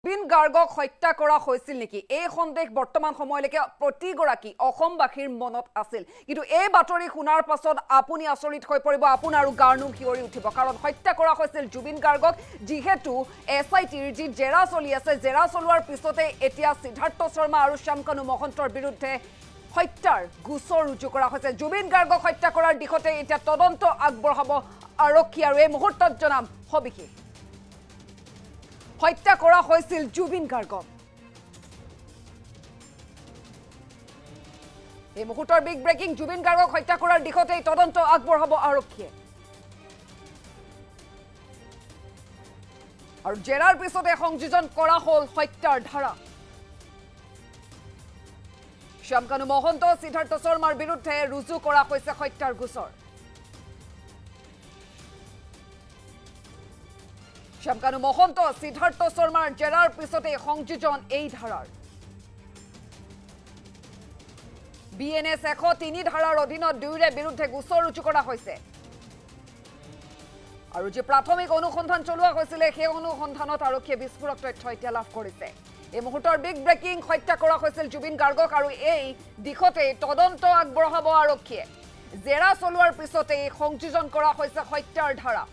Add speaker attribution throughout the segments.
Speaker 1: জুবিন গাৰ্গক হত্যা কৰা হৈছিল নেকি এই সন্দেহ বৰ্তমান সময়লৈকে প্ৰতিগৰাকী অসমবাসীৰ মনত আছিল কিন্তু এই বাতৰি শুনাৰ পাছত আপুনি আচৰিত হৈ পৰিব আপোনাৰো গাৰনুম হিয়ৰি উঠিব কাৰণ হত্যা কৰা হৈছিল জুবিন গাৰ্গক যিহেতু এছআইটিৰ যি জেৰা চলি আছে জেৰা চলোৱাৰ পিছতে এতিয়া সিদ্ধাৰ্থ শৰ্মা আৰু শ্যামকানু মহন্তৰ বিৰুদ্ধে হত্যাৰ গোচৰ ৰুজু কৰা হৈছে জুবিন গাৰ্গক হত্যা কৰাৰ দিশতে এতিয়া তদন্ত আগবঢ়াব আৰক্ষী আৰু এই মুহূৰ্তত জনাম সবিশেষ হত্যা কৰা হৈছিল জুবিন গাৰ্গক এই মুহূৰ্তৰ বিগ ব্ৰেকিং জুবিন গাৰ্গক হত্যা কৰাৰ দিশতে তদন্ত আগবঢ়াব আৰক্ষীয়ে আৰু জেৰাৰ পিছতে সংযোজন কৰা হ'ল হত্যাৰ ধাৰা শ্যামকানু মহন্ত সিদ্ধাৰ্থ শৰ্মাৰ বিৰুদ্ধে ৰুজু কৰা হৈছে হত্যাৰ গোচৰ শ্যামকানু মহন্ত সিদ্ধাৰ্থ শৰ্মাৰ জেৰাৰ পিছতে সংযোজন এই ধাৰাৰ বিএনএছ 103 ধাৰাৰ অধীনত দুয়োৰে বিৰুদ্ধে গোচৰ ৰুজু কৰা হৈছে আৰু যে প্ৰাথমিক অনুসন্ধান চলোৱা হৈছিল সেই অনুসন্ধানত আৰক্ষীয়ে বিস্ফোৰক তথ্য এতিয়া লাভ কৰিছে এই মুহূৰ্তৰ বিগ ব্ৰেকিং হত্যা কৰা হৈছিল জুবিন গাৰ্গক আৰু এই দিশতে তদন্ত আগবঢ়াব আৰক্ষীয়ে জেৰা চলোৱাৰ পিছতে সংযোজন কৰা হৈছে হত্যাৰ ধাৰা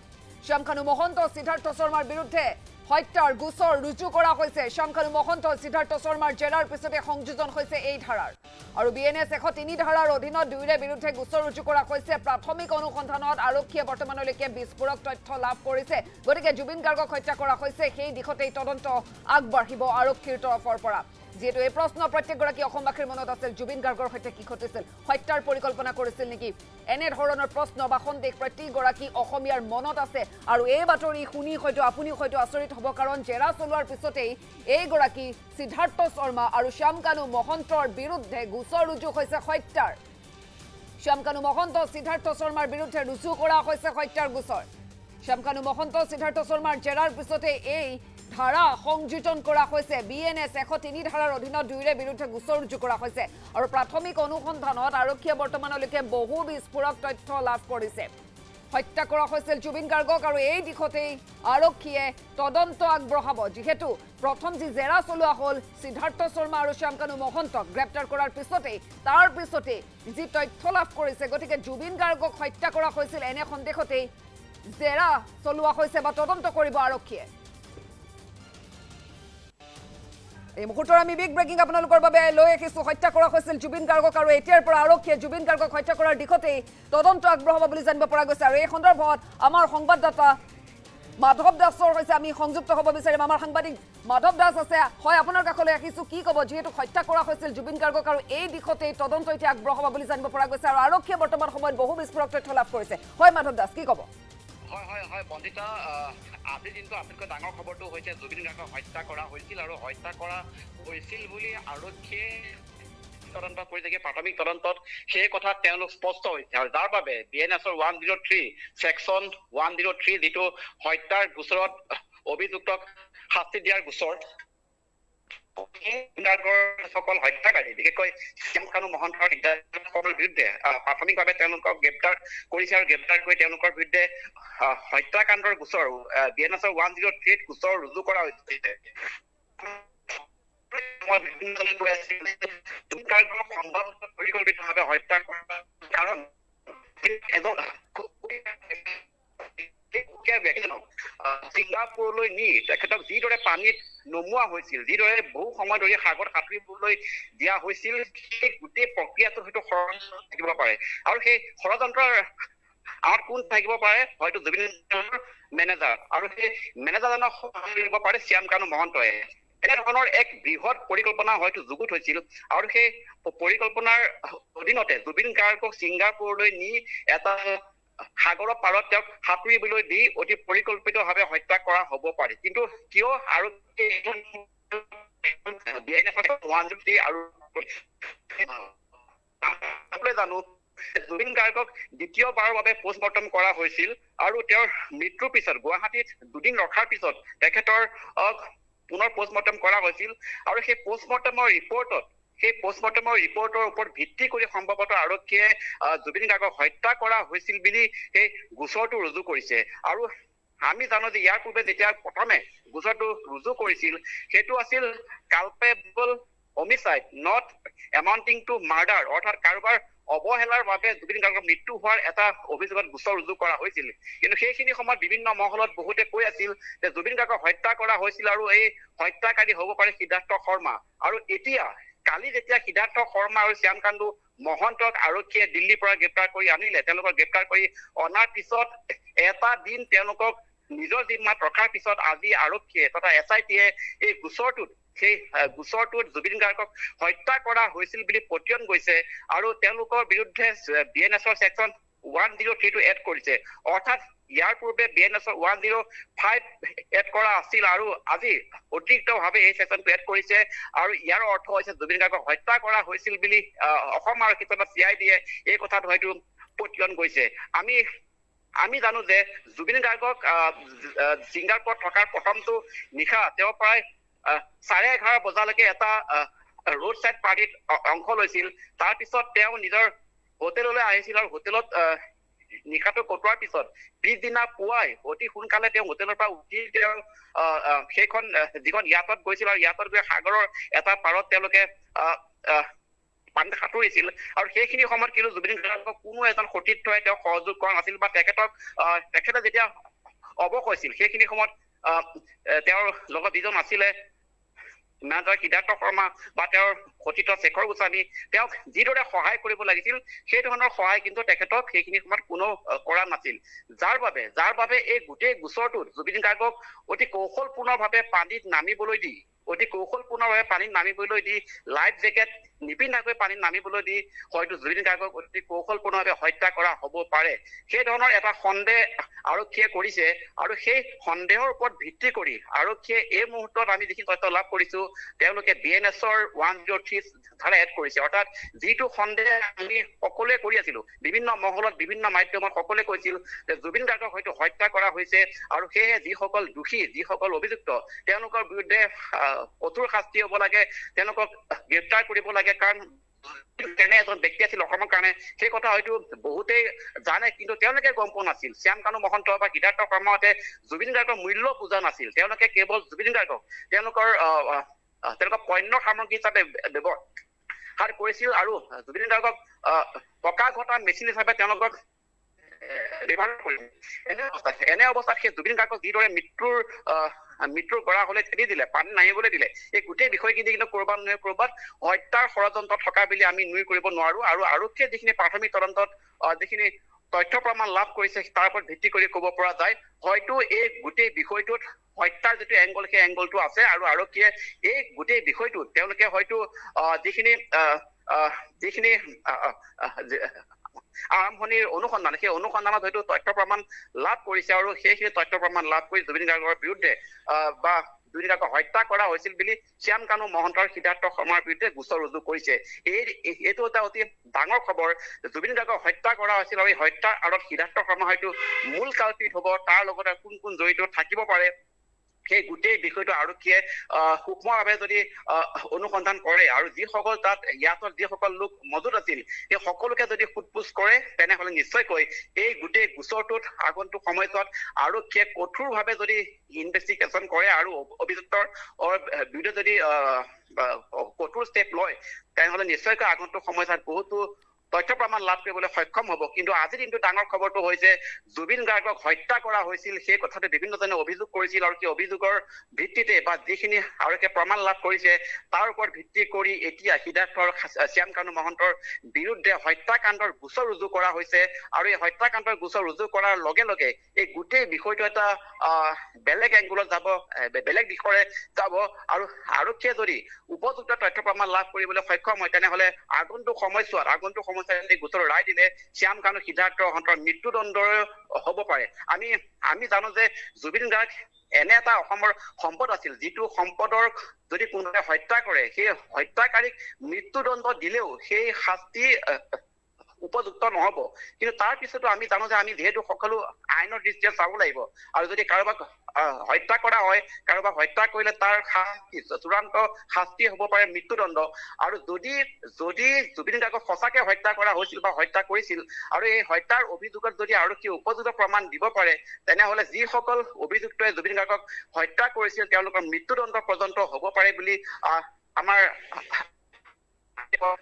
Speaker 1: শ্যামকানু মহন্ত সিদ্ধাৰ্থ শৰ্মাৰ বিৰুদ্ধে হত্যাৰ গোচৰ ৰুজু কৰা হৈছে শ্যামকানু মহন্ত সিদ্ধাৰ্থ শৰ্মাৰ জেৰাৰ পিছতে সংযোজন হৈছে এই ধাৰাৰ আৰু বিএনএছ 103 ধাৰাৰ অধীনত দুয়োৰে বিৰুদ্ধে গোচৰ ৰুজু কৰা হৈছে প্ৰাথমিক অনুসন্ধানত আৰক্ষীয়ে বৰ্তমানলৈকে বিস্ফোৰক তথ্য লাভ কৰিছে গতিকে জুবিন গাৰ্গক হত্যা কৰা হৈছে সেই দিশতেই তদন্ত আগবাঢ়িব আৰক্ষীৰ তৰফৰ পৰা যেহেতু এই প্ৰশ্ন প্ৰত্যেকগৰাকী অসমবাসীৰ মনত আছিল জুবিন গাৰ্গৰ সৈতে কি ঘটিছিল হত্যাৰ পৰিকল্পনা কৰিছিল নেকি এনে ধৰণৰ প্ৰশ্ন বা সন্দেহ প্ৰত্যেকগৰাকী অসমীয়াৰ মনত আছে আৰু এই বাতৰি শুনি হয়তো আপুনি হয়তো আচৰিত হ'ব কাৰণ জেৰা চলোৱাৰ পিছতেই এইগৰাকী সিদ্ধাৰ্থ শৰ্মা আৰু শ্যামকানু মহন্তৰ বিৰুদ্ধে গোচৰ ৰুজু হৈছে হত্যাৰ শ্যামকানু মহন্ত সিদ্ধাৰ্থ শৰ্মাৰ বিৰুদ্ধে ৰুজু কৰা হৈছে হত্যাৰ গোচৰ শ্যামকানু মহন্ত সিদ্ধাৰ্থ শৰ্মাৰ জেৰাৰ পিছতে এই ধাৰা সংযোজন কৰা হৈছে বিএনএছ 103 ধাৰাৰ অধীনত দুয়োৰে বিৰুদ্ধে গোচৰ ৰুজু কৰা হৈছে আৰু প্ৰাথমিক অনুসন্ধানত আৰক্ষীয়ে বৰ্তমানলৈকে বহু বিস্ফোৰক তথ্য লাভ কৰিছে হত্যা কৰা হৈছিল জুবিন গাৰ্গক আৰু এই দিশতেই আৰক্ষীয়ে তদন্ত আগবঢ়াব যিহেতু প্ৰথম যি জেৰা চলোৱা হ'ল সিদ্ধাৰ্থ শৰ্মা আৰু শ্যামকানু মহন্তক গ্ৰেপ্তাৰ কৰাৰ পিছতেই তাৰ পিছতে যি তথ্য লাভ কৰিছে গতিকে জুবিন গাৰ্গক হত্যা কৰা হৈছিল এনে সন্দেহতেই জেৰা চলোৱা হৈছে বা তদন্ত কৰিব আৰক্ষীয়ে এই মুহূৰ্তৰ আমি বিগ ব্ৰেকিং আপোনালোকৰ বাবে লৈ আহিছো হত্যা কৰা হৈছিল জুবিন গাৰ্গক আৰু এতিয়াৰ পৰা আৰক্ষীয়ে জুবিন গাৰ্গক হত্যা কৰাৰ দিশতেই তদন্ত আগবঢ়াব বুলি জানিব পৰা গৈছে আৰু এই সন্দৰ্ভত আমাৰ সংবাদদাতা মাধৱ দাসৰ হৈছে আমি সংযুক্ত হ'ব বিচাৰিম আমাৰ সাংবাদিক মাধৱ দাস আছে হয় আপোনাৰ কাষলৈ আহিছো কি ক'ব যিহেতু হত্যা কৰা হৈছিল জুবিন গাৰ্গক আৰু এই দিশতেই তদন্ত এতিয়া আগবঢ়াব বুলি জানিব পৰা গৈছে আৰু আৰক্ষীয়ে বৰ্তমান সময়ত বহু বিস্ফোৰক তথ্য লাভ কৰিছে হয় মাধৱ দাস কি ক'ব
Speaker 2: হয় বন্দিতা আজি দিনটো আটাইতকৈ ডাঙৰ খবৰটো হৈছে জুবিন গাৰ্গক হত্যা কৰা হৈছিল আৰু হত্যা কৰা হৈছিল বুলি আৰক্ষীয়ে তদন্ত কৰি থাকে প্ৰাথমিক তদন্তত সেই কথা তেওঁলোক স্পষ্ট হৈছে আৰু যাৰ বাবে বিএনএছৰ 103 ছেকশ্যন 103 যিটো হত্যাৰ গোচৰত অভিযুক্তক শাস্তি দিয়াৰ গোচৰ সকল হত্যাকাৰী বিশেষকৈ শ্যামকানু মহন্তৰ বিৰুদ্ধে প্ৰাথমিকভাৱে তেওঁলোকক গ্ৰেপ্তাৰ কৰিছে আৰু গ্ৰেপ্তাৰ কৰি তেওঁলোকৰ বিৰুদ্ধে হত্যাকাণ্ডৰ গোচৰ বিএনএছৰ 103 গোচৰ ৰুজু কৰা হৈছে পৰিকল্পিতভাৱে হত্যা কৰাৰ কাৰণ ছিংগাপুৰলৈ নি তেখেতক যিদৰে পানীত নমোৱা হৈছিল যিদৰে বহু সময় ধৰি সাগৰত সাঁতুৰিবলৈ দিয়া হৈছিল সেই গোটেই প্ৰক্ৰিয়াটো হয়তো ষড়যন্ত্ৰ থাকিব পাৰে আৰু সেই ষড়যন্ত্ৰৰ আৰু কোন থাকিব পাৰে হয়তো জুবিন মেনেজাৰ আৰু সেই মেনেজাৰজনক সহায় কৰিব পাৰে শ্যামকানু মহন্তই এনেধৰণৰ এক বৃহৎ পৰিকল্পনা হয়তো যুগুত হৈছিল আৰু সেই পৰিকল্পনাৰ অধীনতে জুবিন গাৰ্গক ছিংগাপুৰলৈ নি এটা সাগৰৰ পাৰত তেওঁক সাঁতুৰিবলৈ দি অতি পৰিকল্পিতভাৱে হত্যা কৰা হ'ব পাৰে কিন্তু কিয় আৰু জানো জুবিন গাৰ্গক দ্বিতীয়বাৰৰ বাবে পোষ্টমৰ্টম কৰা হৈছিল আৰু তেওঁৰ মৃত্যুৰ পিছত গুৱাহাটীত দুদিন ৰখাৰ পিছত তেখেতৰ পুনৰ পোষ্টমৰ্টম কৰা হৈছিল আৰু সেই পোষ্টমৰ্টমৰ ৰিপৰ্টৰ ওপৰত ভিত্তি কৰি সম্ভৱতঃ আৰক্ষীয়ে জুবিন গাৰ্গক হত্যা কৰা হৈছিল বুলি সেই গোচৰটো ৰুজু কৰিছে আৰু আমি জানো যে ইয়াৰ পূৰ্বে যেতিয়া প্ৰথমে গোচৰটো ৰুজু কৰিছিল সেইটো আছিল culpable homicide not amounting to murder অৰ্থাৎ কাৰোবাৰ অবহেলাৰ বাবে জুবিন গাৰ্গৰ মৃত্যু হোৱাৰ এটা অভিযোগত গোচৰ ৰুজু কৰা হৈছিল কিন্তু সেইখিনি সময়ত বিভিন্ন মহলত বহুতে কৈ আছিল যে জুবিন গাৰ্গক হত্যা কৰা হৈছিল আৰু এই হত্যাকাৰী হ'ব পাৰে সিদ্ধাৰ্থ শৰ্মা আৰু এতিয়া কালি যেতিয়া সিদ্ধাৰ্থ শৰ্মা আৰু শ্যামকান্তু মহন্তক আৰক্ষীয়ে দিল্লীৰ পৰা গ্ৰেপ্তাৰ কৰি আনিলে তেওঁলোকক গ্ৰেপ্তাৰ কৰি অনাৰ পিছত এটা দিন তেওঁলোকক নিজৰ জিম্মাত ৰখাৰ পিছত আজি আৰক্ষীয়ে তথা SIT-য়ে এই গোচৰটোত সেই গোচৰটোত জুবিন গাৰ্গক হত্যা কৰা হৈছিল বুলি পতিয়ন গৈছে আৰু তেওঁলোকৰ বিৰুদ্ধে BNSৰ সেকশন 103 এড কৰিছে অৰ্থাৎ ইয়াৰ পূৰ্বে BNSৰ 105 এড কৰা আছিল আৰু আজি অতিৰিক্তভাৱে এই সেকশনটো এড কৰিছে আৰু ইয়াৰ অৰ্থ হৈছে জুবিন গাৰ্গক হত্যা কৰা হৈছিল বুলি অসম আৰক্ষী তথা CID-য়ে এই কথাটো হয়তো পতিয়ন গৈছে আমি জানো যে জুবিন গাৰ্গক ছিংগাপুৰত থকাৰ প্ৰথমটো নিশা তেওঁ প্ৰায় 11:30 বজালৈকে এটা ৰোড সাইড পাৰ্টিত অংশ লৈছিল তাৰ পিছত তেওঁ নিজৰ হোটেললৈ আহিছিল আৰু হোটেলত নিশাটো কটোৱাৰ পিছত পিছদিনা পুৱাই অতি সোনকালে তেওঁ হোটেলৰ পৰা উঠি তেওঁ সেইখন যিখন ইয়াতত গৈছিল আৰু ইয়াতত গৈ সাগৰৰ এটা পাৰত তেওঁলোকে পানীত সাঁতুৰিছিল আৰু সেইখিনি সময়ত কিন্তু জুবিন গাৰ্গক কোনো এজন সতীৰ্থই তেওঁ সহযোগ কৰা নাছিল বা তেখেতে যেতিয়া অৱক হৈছিল সেইখিনি সময়ত তেওঁৰ লগত যিজন আছিলে মেনেজাৰ সিদ্ধাৰ্থ শৰ্মা বা তেওঁৰ সতীৰ্থ শেখৰ গোস্বামী তেওঁক যিদৰে সহায় কৰিব লাগিছিল সেই ধৰণৰ সহায় কিন্তু তেখেতক সেইখিনি সময়ত কোনো কৰা নাছিল যাৰ বাবে এই গোটেই গোচৰটোত জুবিন গাৰ্গক অতি কৌশলপূৰ্ণভাৱে পানীত নামিবলৈ দি লাইফ জেকেট নিপিন্ধাকৈ পানীত নামিবলৈ দি হয়তো জুবিন গাৰ্গক অতি কৌশলপূৰ্ণভাৱে হত্যা কৰা হ'ব পাৰে সেই ধৰণৰ এটা সন্দেহ আৰক্ষীয়ে কৰিছে আৰু সেই সন্দেহৰ ওপৰত ভিত্তি কৰি আৰক্ষীয়ে এই মুহূৰ্তত আমি যিখিনি তথ্য লাভ কৰিছো তেওঁলোকে BNSৰ 103 ধাৰা এড কৰিছে অৰ্থাৎ যিটো সন্দেহ আমি সকলোৱে কৰি আছিলো বিভিন্ন মহলত বিভিন্ন মাধ্যমত সকলোৱে কৈছিল যে জুবিন গাৰ্গক হয়তো হত্যা কৰা হৈছে আৰু সেয়ে যিসকল দোষী যিসকল অভিযুক্ত তেওঁলোকৰ বিৰুদ্ধে কঠোৰ শাস্তি হ'ব লাগে তেওঁলোকক গ্ৰেপ্তাৰ কৰিব লাগে কাৰণ তেনে এজন ব্যক্তি আছিল অসমৰ কাৰণে সেই কথা হয়তো বহুতেই জানে কিন্তু তেওঁলোকে গম পোৱা নাছিল শ্যামকানু মহন্ত বা সিদ্ধাৰ্থ শৰ্মাহঁতে জুবিন গাৰ্গৰ মূল্য বুজা নাছিল তেওঁলোকে কেৱল জুবিন গাৰ্গক তেওঁলোকৰ পণ্য সামগ্ৰী হিচাপে ব্যৱহাৰ কৰিছিল আৰু জুবিন গাৰ্গক টকা ঘটা মেচিন হিচাপে তেওঁলোকক ব্যৱহাৰ কৰিছিল এনে অৱস্থাত সেই জুবিন গাৰ্গক যিদৰে মৃত্যুৰ কৰা হলে ঠেলি দিলে পানী নামিবলৈ দিলে এই গোটেই বিষয়খিনি কিন্তু কৰবাত হত্যাৰ ষড়যন্ত্ৰ থকা বুলি আমি নুই কৰিব নোৱাৰো আৰু আৰক্ষীয়ে যিখিনি প্ৰাথমিক তদন্তত যিখিনি তথ্য প্ৰমাণ লাভ কৰিছে তাৰ ওপৰত ভিত্তি কৰি ক'ব পৰা যায় হয়তো এই গোটেই বিষয়টোত হত্যাৰ যিটো এংগল সেই এংগলটো আছে আৰু আৰক্ষীয়ে এই গোটেই বিষয়টোত তেওঁলোকে হয়তো যিখিনি আৰম্ভণিৰ অনুসন্ধান সেই অনুসন্ধানত হয়তো তথ্য প্ৰমাণ লাভ কৰিছে আৰু সেইখিনি তথ্য প্ৰমাণ লাভ কৰি জুবিন গাৰ্গৰ বিৰুদ্ধে বা জুবিন গাৰ্গক হত্যা কৰা হৈছিল বুলি শ্যামকানু মহন্তৰ সিদ্ধাৰ্থ শৰ্মাৰ বিৰুদ্ধে গোচৰ ৰুজু কৰিছে এইটো এটা অতি ডাঙৰ খবৰ জুবিন গাৰ্গক হত্যা কৰা হৈছিল আৰু এই হত্যাৰ আঁৰত সিদ্ধাৰ্থ শৰ্মা হয়তো মূল কালপিত হ'ব তাৰ লগতে কোন জড়িত থাকিব পাৰে সেই গোটেই বিষয়টো আৰক্ষীয়ে সূক্ষ্মভাৱে যদি অনুসন্ধান কৰে আৰু যিসকল তাত ইয়াত যিসকল লোক মজুত আছিল সেই সকলোকে যদি সোধপোছ কৰে তেনেহলে নিশ্চয়কৈ এই গোটেই গোচৰটোত আগন্তুক সময়ছোৱাত আৰক্ষীয়ে কঠোৰভাৱে যদি ইনভেষ্টিগেশ্যন কৰে আৰু অভিযুক্তৰ বিৰুদ্ধে যদি কঠোৰ ষ্টেপ লয় তেনেহলে নিশ্চয়কৈ আগন্তুক সময়ছোৱাত বহুতো তথ্য প্ৰমাণ লাভ কৰিবলৈ সক্ষম হ'ব কিন্তু আজিৰ দিনটো ডাঙৰ খবৰটো হৈছে জুবিন গাৰ্গক হত্যা কৰা হৈছিল সেই কথাটো বিভিন্নজনে অভিযোগ কৰিছিল আৰু সেই অভিযোগৰ ভিত্তিতে বা যিখিনি আৰক্ষীয়ে প্ৰমাণ লাভ কৰিছে তাৰ ওপৰত ভিত্তি কৰি এতিয়া সিদ্ধাৰ্থৰ শ্যামকানু মহন্তৰ বিৰুদ্ধে হত্যাকাণ্ডৰ গোচৰ ৰুজু কৰা হৈছে আৰু এই হত্যাকাণ্ডৰ গোচৰ ৰুজু কৰাৰ লগে লগে এই গোটেই বিষয়টো এটা বেলেগ এংগুলত যাব বেলেগ দিশৰে যাব আৰু আৰক্ষীয়ে যদি উপযুক্ত তথ্য প্ৰমাণ লাভ কৰিবলৈ সক্ষম হয় তেনেহলে আগন্তুক সময়ছোৱাত গোচৰ ৰায় দিলে শ্যামকানু সিদ্ধাৰ্থহঁতৰ মৃত্যুদণ্ডৰ হ'ব পাৰে আমি জানো যে জুবিন গাৰ্গ এনে এটা অসমৰ সম্পদ আছিল যিটো সম্পদৰ যদি কোনোবাই হত্যা কৰে সেই হত্যাকাৰীক মৃত্যুদণ্ড দিলেও সেই শাস্তি উপযুক্ত নহব কিন্তু তাৰ পিছতো আমি জানো যে আমি যেহেতু সকলো আইনৰ দৃষ্টিৰে চাব লাগিব আৰু যদি কাৰোবাক হত্যা কৰা হয় কাৰোবাক হত্যা কৰিলে তাৰ শাস্তি চূড়ান্ত শাস্তি হ'ব পাৰে মৃত্যুদণ্ড আৰু যদি জুবিন গাৰ্গক সঁচাকে হত্যা কৰা হৈছিল বা হত্যা কৰিছিল আৰু এই হত্যাৰ অভিযোগত যদি আৰক্ষীয়ে উপযুক্ত প্ৰমাণ দিব পাৰে তেনেহলে যিসকল অভিযুক্তই জুবিন গাৰ্গক হত্যা কৰিছিল তেওঁলোকৰ মৃত্যুদণ্ড পৰ্যন্ত হ'ব পাৰে বুলি আমাৰ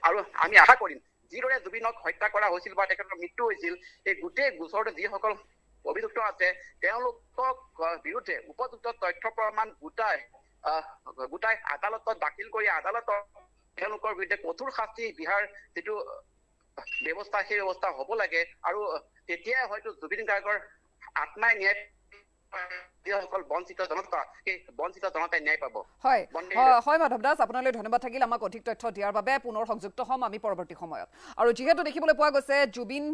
Speaker 2: আৰু আমি আশা কৰিম যিদৰে জুবিনক হত্যা কৰা হৈছিল বা তেখেতৰ মৃত্যু হৈছিল এই গোটেই গোচৰটো যিসকল অভিযুক্ত আছে তেওঁলোকক বিৰুদ্ধে উপযুক্ত তথ্য প্ৰমাণ গোটাই আদালতত দাখিল কৰি আদালতত তেওঁলোকৰ বিৰুদ্ধে কঠোৰ শাস্তি বিহাৰ যিটো ব্যৱস্থা সেই ব্যৱস্থা হ'ব লাগে আৰু তেতিয়াই হয়তো জুবিন গাৰ্গৰ আত্মাই ন্যায় যিসকল বঞ্চিত জনতা সেই বঞ্চিত জনতাই ন্যায় পাব
Speaker 1: হয় মাধৱ দাস আপোনালৈ ধন্যবাদ থাকিল আমাক অধিক তথ্য দিয়াৰ বাবে পুনৰ সংযুক্ত হ'ম আমি পৰৱৰ্তী সময়ত আৰু যিহেতু দেখিবলৈ পোৱা গৈছে জুবিন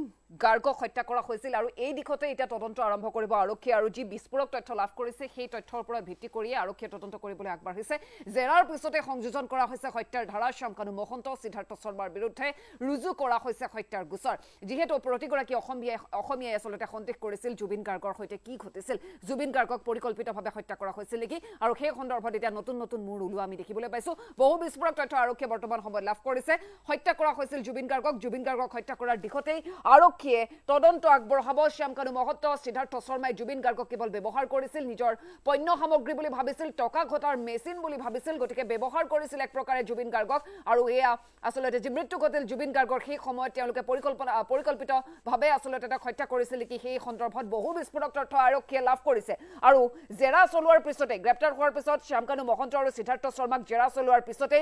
Speaker 1: গাৰ্গক হত্যা কৰা হৈছিল আৰু এই দিশতে এতিয়া তদন্ত আৰম্ভ কৰিব আৰক্ষী আৰু যি বিস্ফোৰক তথ্য লাভ কৰিছে সেই তথ্যৰ ওপৰত ভিত্তি কৰিয়ে আৰক্ষীয়ে তদন্ত কৰিবলৈ আগবাঢ়িছে জেৰাৰ পিছতে সংযোজন কৰা হৈছে হত্যাৰ ধাৰা শ্যামকানু মহন্ত সিদ্ধাৰ্থ শৰ্মাৰ বিৰুদ্ধে ৰুজু কৰা হৈছে হত্যাৰ গোচৰ যিহেতু প্ৰতিগৰাকী অসমীয়াই আচলতে সন্দেহ কৰিছিল জুবিন গাৰ্গৰ সৈতে কি ঘটিছিল জুবিন গাৰ্গক পৰিকল্পিতভাৱে হত্যা কৰা হৈছিল নেকি আৰু সেই সন্দৰ্ভত এতিয়া নতুন মূৰ ওলোৱা আমি দেখিবলৈ পাইছো বহু বিস্ফোৰক তথ্য আৰক্ষীয়ে বৰ্তমান সময়ত লাভ কৰিছে হত্যা কৰা হৈছিল জুবিন গাৰ্গক হত্যা কৰাৰ দিশতেই আৰক্ষীয়ে তদন্ত আগবঢ়াব শ্যামকানু মহন্ত সিদ্ধাৰ্থ শৰ্মাই জুবিন গাৰ্গক কেৱল ব্যৱহাৰ কৰিছিল নিজৰ পণ্য সামগ্ৰী বুলি ভাবিছিল টকা ঘটাৰ মেচিন বুলি ভাবিছিল গতিকে ব্যৱহাৰ কৰিছিল এক প্ৰকাৰে জুবিন গাৰ্গক আৰু এয়া আচলতে যি মৃত্যু ঘটিল জুবিন গাৰ্গৰ সেই সময়ত তেওঁলোকে পৰিকল্পিতভাৱে আচলতে তাক হত্যা কৰিছিল নেকি সেই সন্দৰ্ভত বহু বিস্ফোৰক তথ্য আৰক্ষীয়ে লাভ কৰিছে আৰু জেৰা চলোৱাৰ পিছতে গ্ৰেপ্তাৰ হোৱাৰ পিছত শ্যামকানু মহন্ত আৰু সিদ্ধাৰ্থ শৰ্মাক জেৰা চলোৱাৰ পিছতে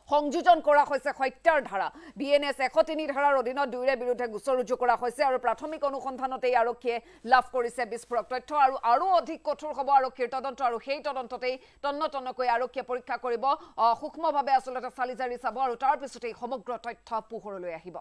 Speaker 1: সংযোজন কৰা হৈছে হত্যাৰ ধাৰা বিএনএছ 103 ধাৰাৰ অধীনত দুয়োৰে বিৰুদ্ধে গোচৰ ৰুজু কৰা হৈছে আৰু প্ৰাথমিক অনুসন্ধানতে আৰক্ষীয়ে লাভ কৰিছে বিস্ফোৰক তথ্য আৰু অধিক কঠোৰ হ'ব আৰক্ষীৰ তদন্ত আৰু সেই তদন্ততেই তন্নতন্নকৈ আৰক্ষীয়ে পৰীক্ষা কৰিব সূক্ষ্মভাৱে আচলতে চালি জাৰি চাব আৰু তাৰ পিছতেই সমগ্ৰ তথ্য পোহৰলৈ আহিব